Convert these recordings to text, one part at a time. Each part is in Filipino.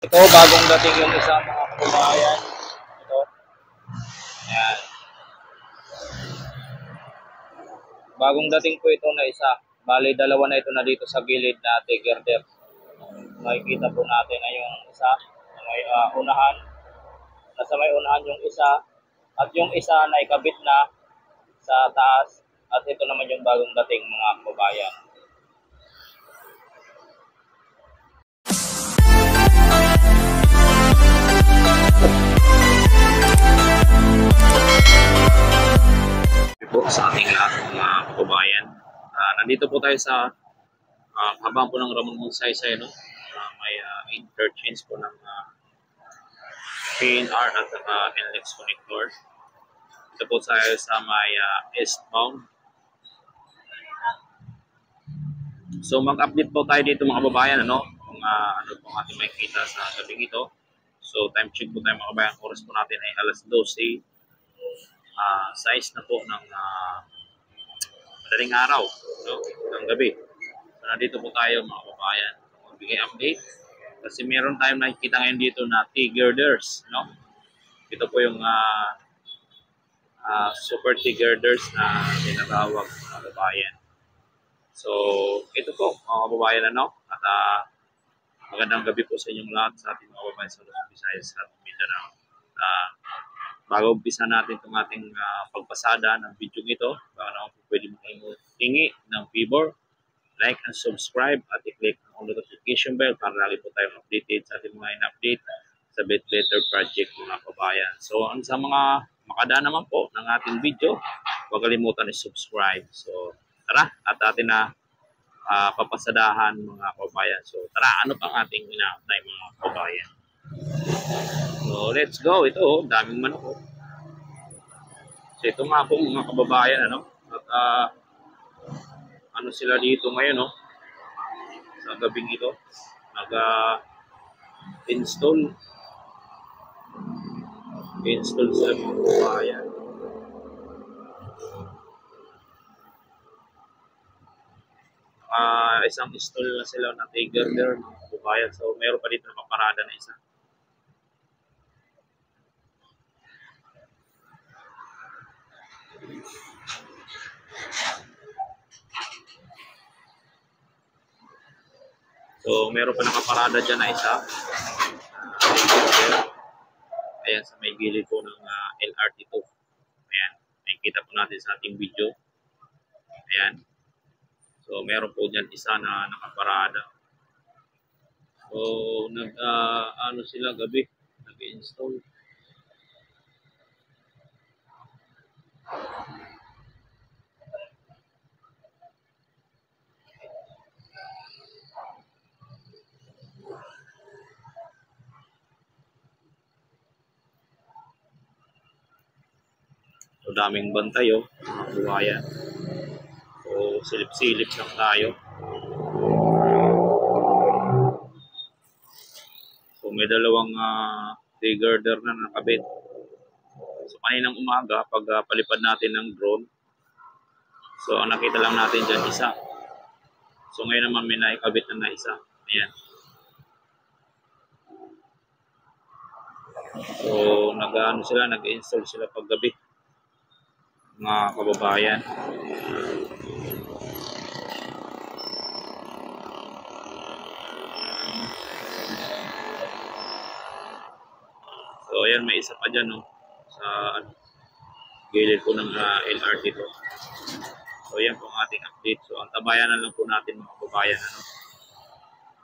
Ito, bagong dating yung isa mga kababayan. Ito. Ayan. Bagong dating po ito na isa. Bali, dalawa na ito na dito sa gilid na girder. Makikita po natin na yung isa na may unahan. Nasa may unahan yung isa. At yung isa na ikabit na sa taas. At ito naman yung bagong dating mga kababayan. Po sa ating lahat mga kababayan. Nandito po tayo sa habang po ng Ramon Magsaysay, no? May interchange po ng PNR at NLEX connector. Ito po tayo sa may eastbound. So mag-update po tayo dito mga kababayan, ano? Kung ano po ating makikita sa gabing ito. So time check po tayo mga kababayan. Oras po natin ay alas 12. Size na po ng madaling araw, no? Ng gabi. So nandito po tayo mga kababayan. Magbigay update. Kasi meron tayong nakikita ngayon dito na T-girders, no? Ito po yung super T-girders na tinatawag mga kababayan. So, ito po mga kababayan, ano? At magandang gabi po sa inyong lahat, sa ating mga kababayan sa Luzon, Visayas at Mindanao. Bago umpisa natin itong ating pagpasada ng video ito, baka naman po pwede mo kayong hingi ng favor, like and subscribe at i-click ang notification bell para lagi po tayong updated sa ating mga in-update sa BitBetter Project mga kababayan. So, sa mga makadaan naman po ng ating video, huwag kalimutan i-subscribe. So, tara at atin na papasadahan mga kababayan. So, tara, ano pang ating inaantay mga kababayan? So, let's go. Ito, daming manok. So, ito nga po mga kababayan, ano? At ano sila dito ngayon, no? Sa gabing ito, nag-install sila mga kababayan. Isang install na sila na T-girder mga kababayan. So, meron pa dito na kaparada na isa. So, meron pa nakaparada dyan na isa. Ayan, sa may gilid po ng LRT2. Ayan, nakikita po natin sa ating video. Ayan. So, meron po dyan isa na nakaparada. So, ano sila gabi, nag-install. So, daming bantay, oh, mga kababayan. So, silip-silip lang tayo. So, may dalawang T-girder na nakabit. So, kaninang umaga, pag palipad natin ng drone, so, ang nakita lang natin dyan isa. So, ngayon naman may naikabit na isa. Ayan. So, nag-install sila paggabi. Mga kababayan. So, ayan, may isa pa dyan, no? Sa gilid po ng LRT to. So, ayan po ang ating update. So, ang tabayanan lang po natin mga kababayan, ano?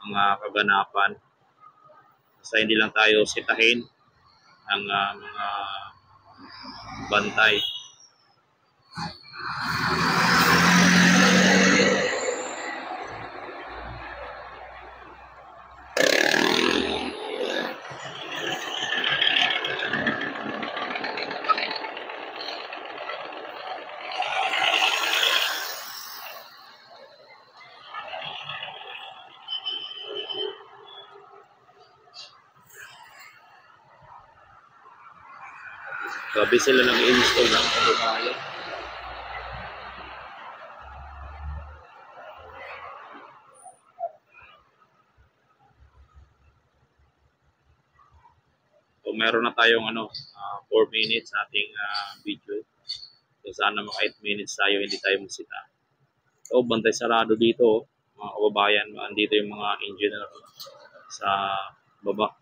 Ang kaganapan. Basta hindi lang tayo sitahin ang mga bantay. Gabi sila nag-install ng kababayan. So meron na tayong 4 minutes sa ating video. So sana mga 8 minutes tayo, hindi tayo masita. So bantay sarado dito, mga kababayan. Andito yung mga engineer sa baba.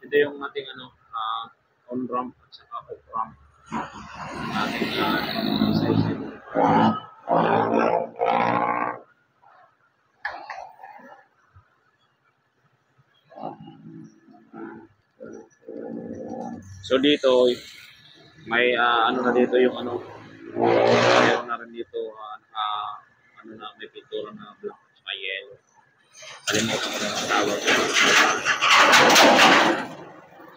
Ito yung ating on ramp at saka off ramp. Ating so dito may na dito yung meron na rin dito may pintura na black at saka yellow. Kalimutan ko na ang tawag.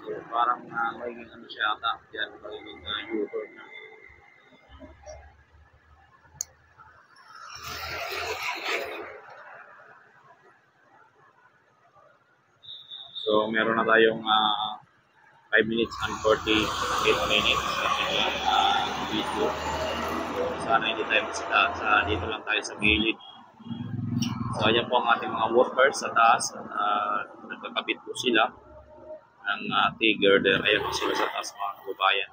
So parang magiging siya ata. Yan, magiging U-turn na. So meron na tayong 5 minutes and 48 minutes sa video. So sana hindi tayo masita. Dito lang tayo sa gilid. So ayan po ang ating mga workers sa taas. Nagkakabit po sila ng T-girder. Ayan po sila sa taas, mga kababayan.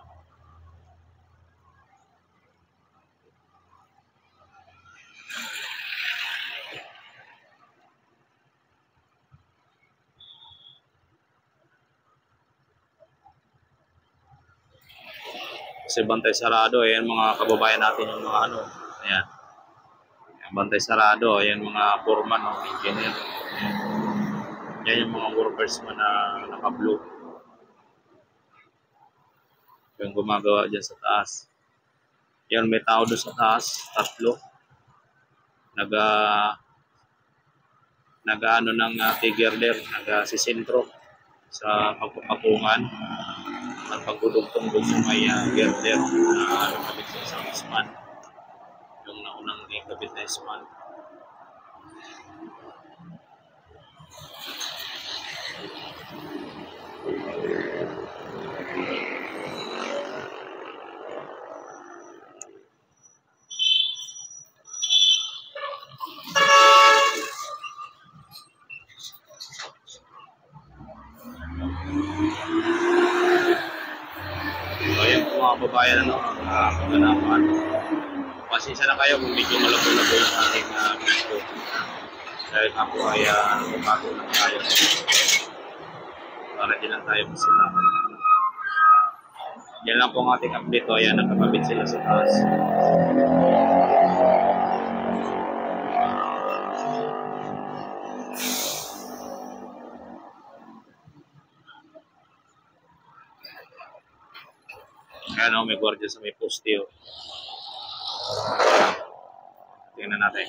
Kasi bantay sarado, ayan mga kababayan natin yung mga ayan. Bantay sarado, ayan mga foreman, engineer. Yan yung mga workers mo na naka-blue. Yung gumagawa dyan sa taas. Yan, may tao doon sa taas, 3. Nag-ano ng T-girder, nag-sisintro sa pagpapakungan at pagdudugtong doon sa may girder na nakabit sa isang isman. Yung naunang ikabit na isman. So ayan po mga babayan, maganapan. Pasensya na kayo kung medyo malabo-labo yung ating video. Dahil ako ay bago lang tayo. Para din lang tayo masila. Yan lang po ang ating update. O ayan, nakakabit sila sa taas. Ayan, may gwardiya sa may poste. Tingnan natin.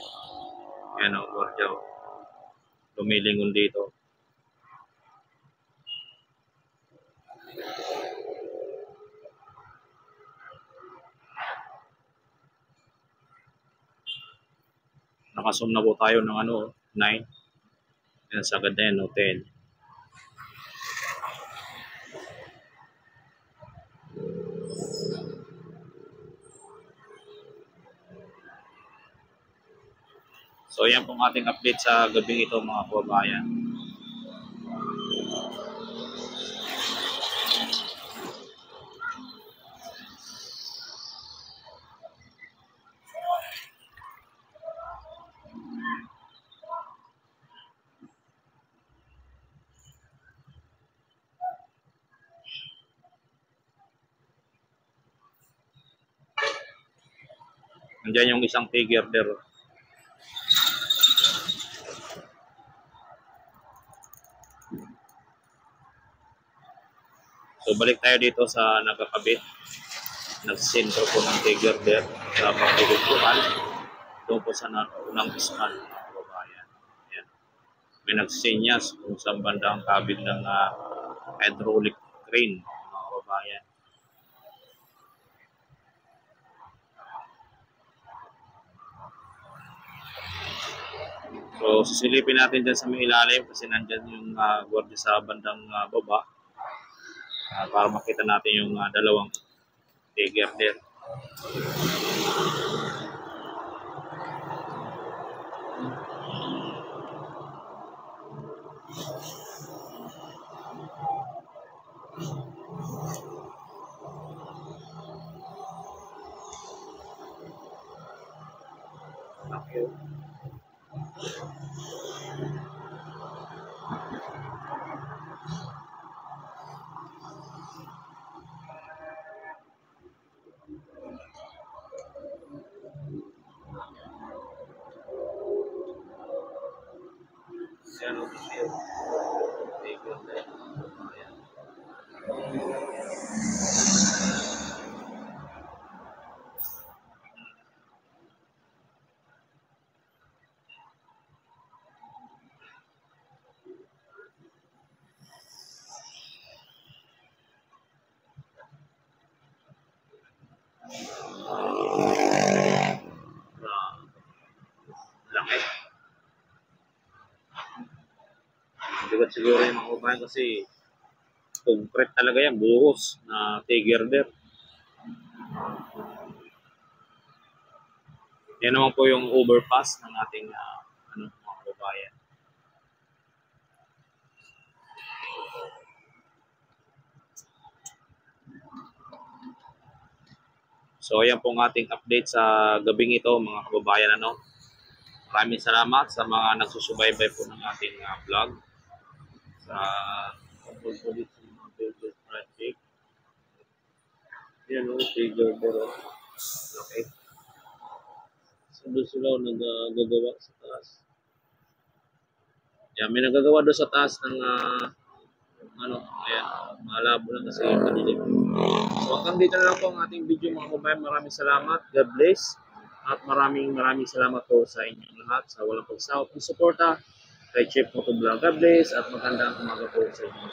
Ayan, gwardiya. Lumilingon dito. Nakasum na po tayo ng 9. Yan, sagad na yan, 10. So yan pong ating update sa gabing ito, mga kababayan. Nandiyan yung isang T-girder. So balik tayo dito sa nagkakabit. Nagsentro po ng T-girder sa pagdudugtukan. Doon po sa unang isman, mga kababayan. Ayan. May nagsinyas kung saan banda ang kabil ng hydraulic crane, mga kababayan. So, sisilipin natin dyan sa may ilalim kasi nandyan yung gwardiya sa bandang baba para makita natin yung dalawang tiger there. Okay. Yan o, tiger there. Ayan. Laki. Bigat siguro yung mga kabayan kasi concrete talaga yan, buhos na tiger there. Yan naman po yung overpass ng ating mga kabayan. So ayan po ang ating update sa gabing ito mga kababayan. Maraming salamat sa mga nagsusubaybay po ng ating vlog. Sa tungkol po dito sa mga business project. Yan o, tiger pero okay. Doon sila nagagawa sa taas. Yan, may nagagawa doon sa taas ng ayan, malabo lang kasi madilim. So hanggang dito na lang po ang ating video mga kabayan. Maraming salamat. God bless. At maraming salamat po sa inyong lahat sa walang pagsawang suporta kay Chef Motovlog. God bless at magandang umaga po sa inyo.